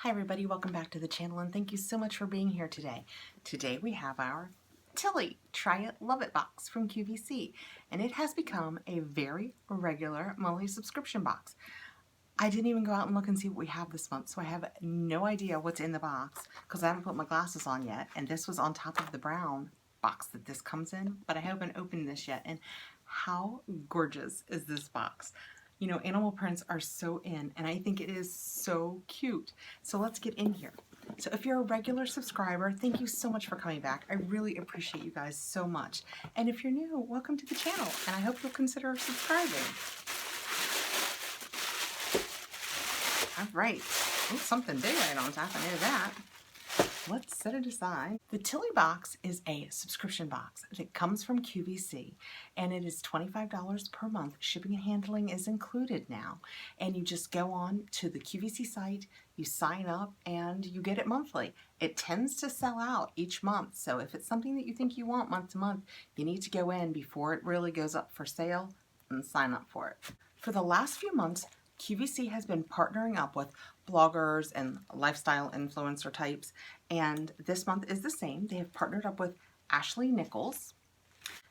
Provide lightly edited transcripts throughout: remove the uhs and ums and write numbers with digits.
Hi everybody, welcome back to the channel and thank you so much for being here today. Today we have our Tili Try It Love It box from QVC, and it has become a very regular monthly subscription box. I didn't even go out and look and see what we have this month, so I have no idea what's in the box because I haven't put my glasses on yet, and this was on top of the brown box that this comes in, but I haven't opened this yet. And how gorgeous is this box? You know, animal prints are so in, and I think it is so cute. So let's get in here. So if you're a regular subscriber, thank you so much for coming back. I really appreciate you guys so much. And if you're new, welcome to the channel, and I hope you'll consider subscribing. All right. Oh, something big right on top, I know that. Let's set it aside. The Tili box is a subscription box that comes from QVC, and it is $25 per month. Shipping and handling is included now, and you just go on to the QVC site, you sign up, and you get it monthly. It tends to sell out each month, so if it's something that you think you want month to month, you need to go in before it really goes up for sale and sign up for it. For the last few months, QVC has been partnering up with bloggers and lifestyle influencer types, and this month is the same. They have partnered up with Ashley Nichols,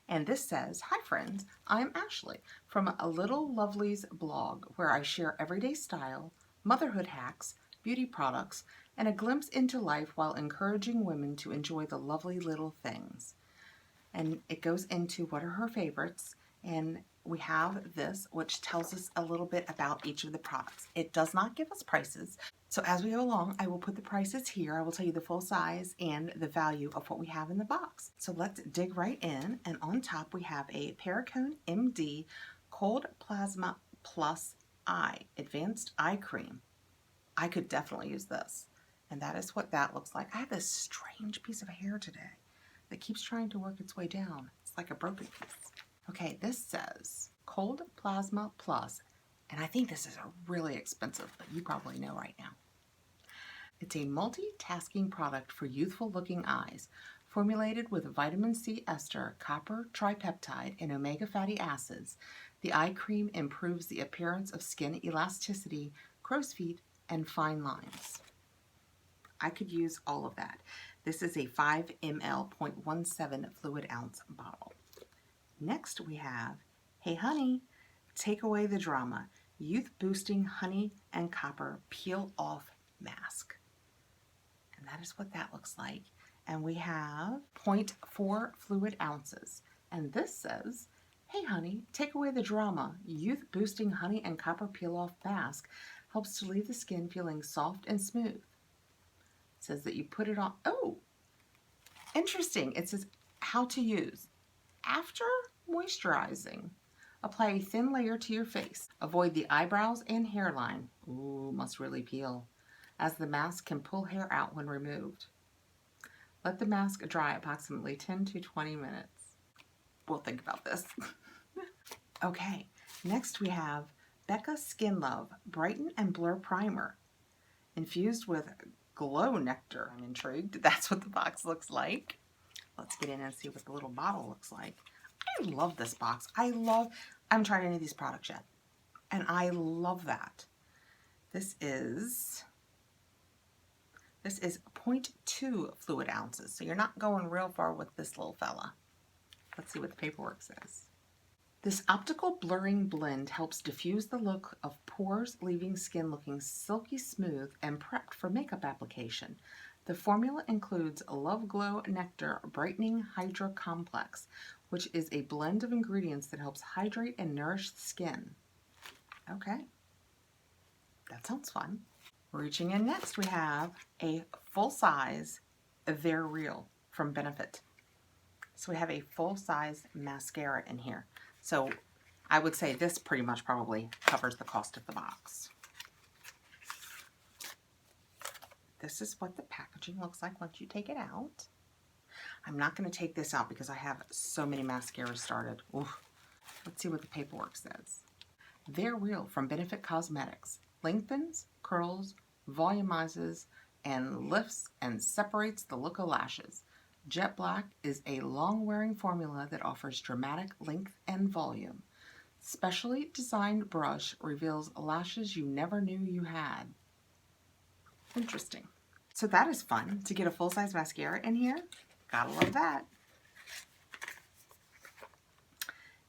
and this says, "Hi friends, I'm Ashley from A Little Lovely's blog, where I share everyday style, motherhood hacks, beauty products, and a glimpse into life while encouraging women to enjoy the lovely little things." And it goes into what are her favorites, and we have this, which tells us a little bit about each of the products. It does not give us prices, so as we go along, I will put the prices here. I will tell you the full size and the value of what we have in the box. So let's dig right in, and on top we have a Perricone MD Cold Plasma Plus Eye Advanced Eye Cream. I could definitely use this, and that is what that looks like. I have this strange piece of hair today that keeps trying to work its way down. It's like a broken piece. Okay, this says Cold Plasma Plus, and I think this is a really expensive, but you probably know right now. It's a multitasking product for youthful looking eyes, formulated with vitamin C ester, copper tripeptide, and omega fatty acids. The eye cream improves the appearance of skin elasticity, crow's feet, and fine lines. I could use all of that. This is a 5 ml 0.17 fluid ounce bottle. Next we have, Hey Honey, Take Away the Drama, Youth Boosting Honey and Copper Peel Off Mask. And that is what that looks like. And we have 0.4 fluid ounces. And this says, Hey Honey, Take Away the Drama, Youth Boosting Honey and Copper Peel Off Mask helps to leave the skin feeling soft and smooth. It says that you put it on, oh, interesting. It says how to use. After moisturizing, apply a thin layer to your face. Avoid the eyebrows and hairline. Ooh, must really peel, as the mask can pull hair out when removed. Let the mask dry approximately 10 to 20 minutes. We'll think about this. Okay, next we have Becca Skin Love Brighten and Blur Primer, infused with glow nectar. I'm intrigued. That's what the box looks like. Let's get in and see what the little bottle looks like. I love this box. I haven't tried any of these products yet, and I love that. This is 0.2 fluid ounces, so you're not going real far with this little fella. Let's see what the paperwork says. This optical blurring blend helps diffuse the look of pores, leaving skin looking silky smooth and prepped for makeup application. The formula includes Love Glow Nectar Brightening Hydra Complex, which is a blend of ingredients that helps hydrate and nourish the skin. Okay, that sounds fun. Reaching in next, we have a full-size They're Real from Benefit. So we have a full-size mascara in here. So I would say this pretty much probably covers the cost of the box. This is what the packaging looks like once you take it out. I'm not going to take this out because I have so many mascaras started. Oof. Let's see what the paperwork says. They're Real from Benefit Cosmetics. Lengthens, curls, volumizes, and lifts and separates the look of lashes. Jet Black is a long-wearing formula that offers dramatic length and volume. Specially designed brush reveals lashes you never knew you had. Interesting. So that is fun to get a full-size mascara in here. Gotta love that.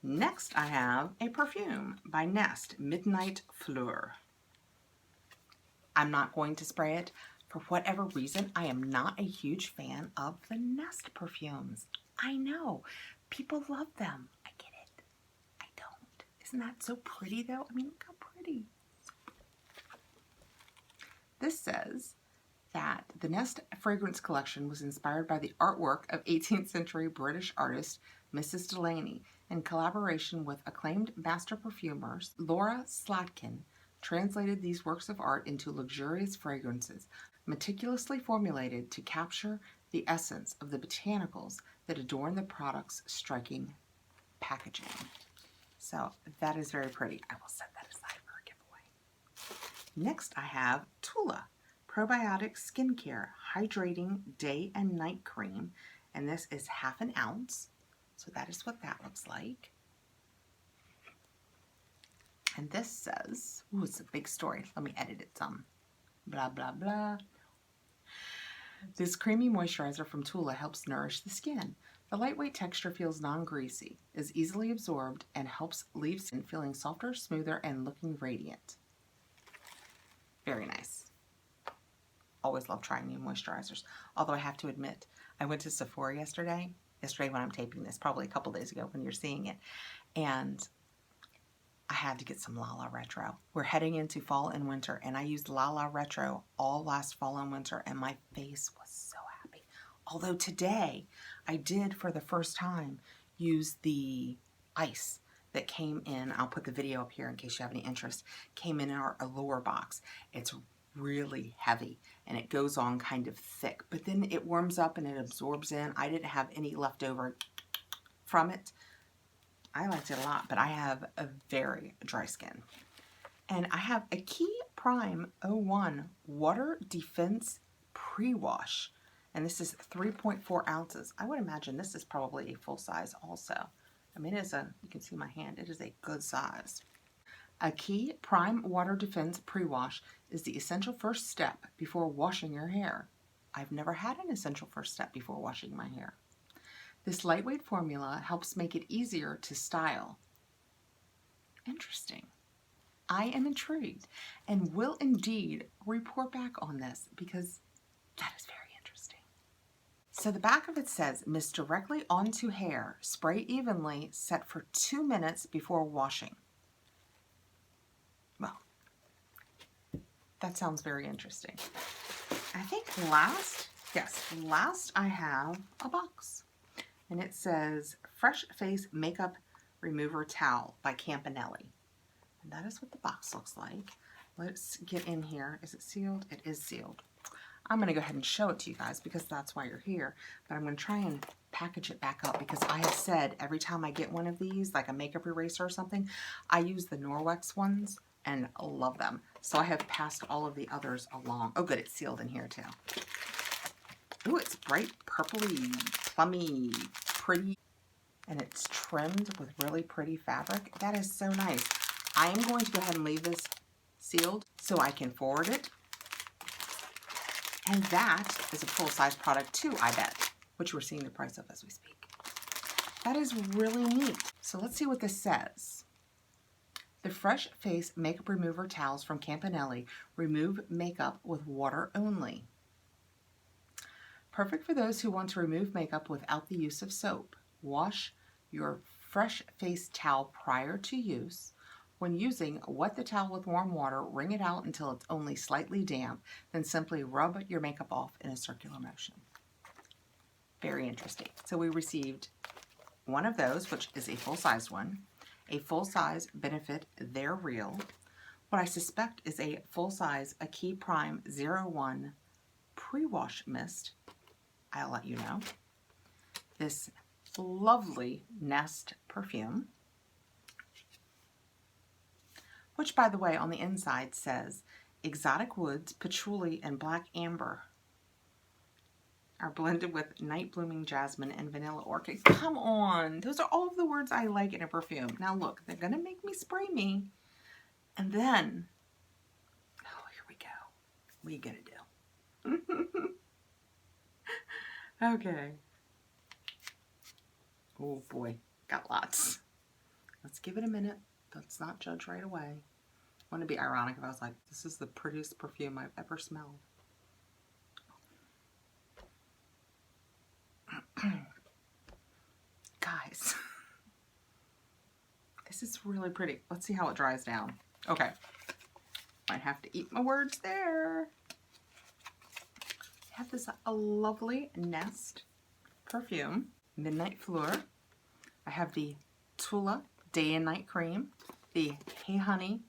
Next, I have a Perfume by Nest Midnight Fleur. I'm not going to spray it. For whatever reason, I am not a huge fan of the Nest perfumes. I know. People love them. I get it. I don't. Isn't that so pretty, though? I mean, look how pretty. This says that the Nest fragrance collection was inspired by the artwork of 18th century British artist Mrs. Delaney in collaboration with acclaimed master perfumers. Laura Slatkin translated these works of art into luxurious fragrances, meticulously formulated to capture the essence of the botanicals that adorn the product's striking packaging. So that is very pretty. I will set that aside for a giveaway. Next, I have Tula Probiotic Skincare Hydrating Day and Night Cream, and this is half an ounce. So that is what that looks like. And this says, ooh, it's a big story. Let me edit it some. Blah, blah, blah. This creamy moisturizer from Tula helps nourish the skin. The lightweight texture feels non-greasy, is easily absorbed, and helps leave skin feeling softer, smoother, and looking radiant. Very nice. Always love trying new moisturizers. Although I have to admit, I went to Sephora yesterday when I'm taping this, probably a couple days ago when you're seeing it, and I had to get some Lala Retro. We're heading into fall and winter, and I used Lala Retro all last fall and winter, and my face was so happy. Although today, I did, for the first time, use the ice that came in. I'll put the video up here in case you have any interest. Came in our Allure box. It's really heavy, and it goes on kind of thick, but then it warms up and it absorbs in. I didn't have any leftover from it. I liked it a lot, but I have a very dry skin. And I have a Key Prime 01 Water Defense Pre-Wash. And this is 3.4 ounces. I would imagine this is probably a full size also. I mean, it is you can see my hand, it is a good size. A Key Prime Water Defense Pre-Wash is the essential first step before washing your hair. I've never had an essential first step before washing my hair. This lightweight formula helps make it easier to style. Interesting. I am intrigued and will indeed report back on this because that is very interesting. So the back of it says, mist directly onto hair, spray evenly, set for 2 minutes before washing. Well, that sounds very interesting. I think last I have a box. And it says Fresh Face Makeup Remover Towel by Campanelli. And that is what the box looks like. Let's get in here. Is it sealed? It is sealed. I'm going to go ahead and show it to you guys because that's why you're here. But I'm going to try and package it back up because I have said every time I get one of these, like a makeup eraser or something, I use the Norwex ones and love them. So I have passed all of the others along. Oh good, it's sealed in here too. Ooh, it's bright purpley, plummy, pretty, and it's trimmed with really pretty fabric. That is so nice. I am going to go ahead and leave this sealed so I can forward it. And that is a full-size product too, I bet, which we're seeing the price of as we speak. That is really neat. So let's see what this says. The Fresh Face Makeup Remover Towels from Campanelli remove makeup with water only. Perfect for those who want to remove makeup without the use of soap. Wash your Fresh Face towel prior to use. When using, wet the towel with warm water, wring it out until it's only slightly damp, then simply rub your makeup off in a circular motion. Very interesting. So we received one of those, which is a full-size one, a full-size Benefit They're Real, what I suspect is a full-size A Key Prime 01 Pre-Wash Mist. I'll let you know. This lovely Nest perfume, which by the way on the inside says exotic woods, patchouli, and black amber are blended with night blooming jasmine and vanilla orchid. Come on, those are all of the words I like in a perfume. Now look, they're gonna make me spray me, and then, oh, here we go. What are you gonna do? Okay. Oh boy, got lots. Let's give it a minute. Let's not judge right away. Wouldn't it be ironic if I was like, this is the prettiest perfume I've ever smelled? Guys, this is really pretty. Let's see how it dries down. Okay, might have to eat my words there. I have this lovely Nest perfume, Midnight Fleur. I have the Tula Day and Night Cream, the Hey Honey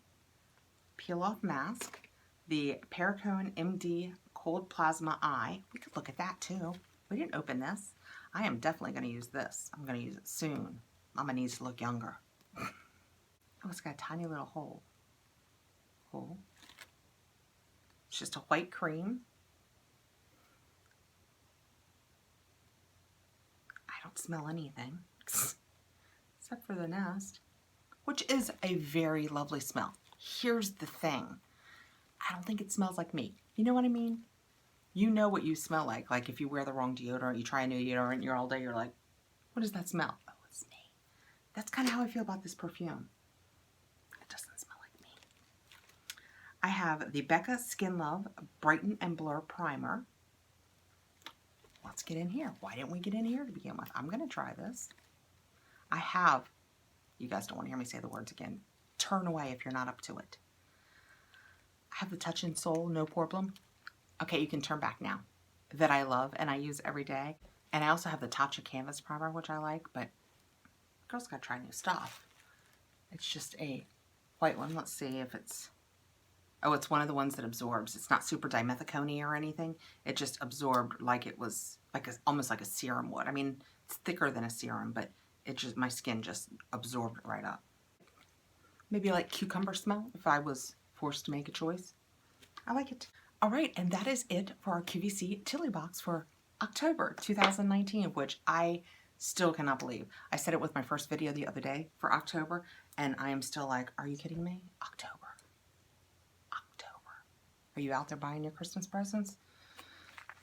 Peel Off Mask, the Perricone MD Cold Plasma Eye. We could look at that too. We didn't open this. I am definitely going to use this. I'm going to use it soon. Mama needs to look younger. Oh, it's got a tiny little hole. It's just a white cream. I don't smell anything except for the Nest, which is a very lovely smell. Here's the thing. I don't think it smells like me. You know what I mean? You know what you smell like. Like if you wear the wrong deodorant, you try a new deodorant, you're all day, you're like, what does that smell? Oh, it's me. That's kind of how I feel about this perfume. It doesn't smell like me. I have the Becca Skin Love Brighten and Blur Primer. Let's get in here. Why didn't we get in here to begin with? I'm going to try this. I have, you guys don't want to hear me say the words again. Turn away if you're not up to it. I have the Touch in Soul No Problem. Okay, you can turn back now. That I love and I use every day. And I also have the Tatcha Canvas Primer, which I like, but girls gotta try new stuff. It's just a white one. Let's see if it's, oh, it's one of the ones that absorbs. It's not super dimethicone or anything. It just absorbed like it was, like almost like a serum would. I mean, it's thicker than a serum, but it just, my skin just absorbed it right up. Maybe like cucumber smell if I was forced to make a choice. I like it. All right, and that is it for our QVC Tili box for October 2019, which I still cannot believe. I said it with my first video the other day for October, and I am still like, are you kidding me? October. Are you out there buying your Christmas presents?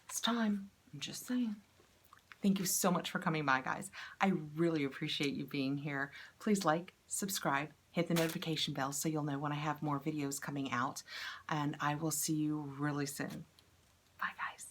It's time. I'm just saying. Thank you so much for coming by, guys. I really appreciate you being here. Please like, subscribe, hit the notification bell so you'll know when I have more videos coming out. And I will see you really soon. Bye, guys.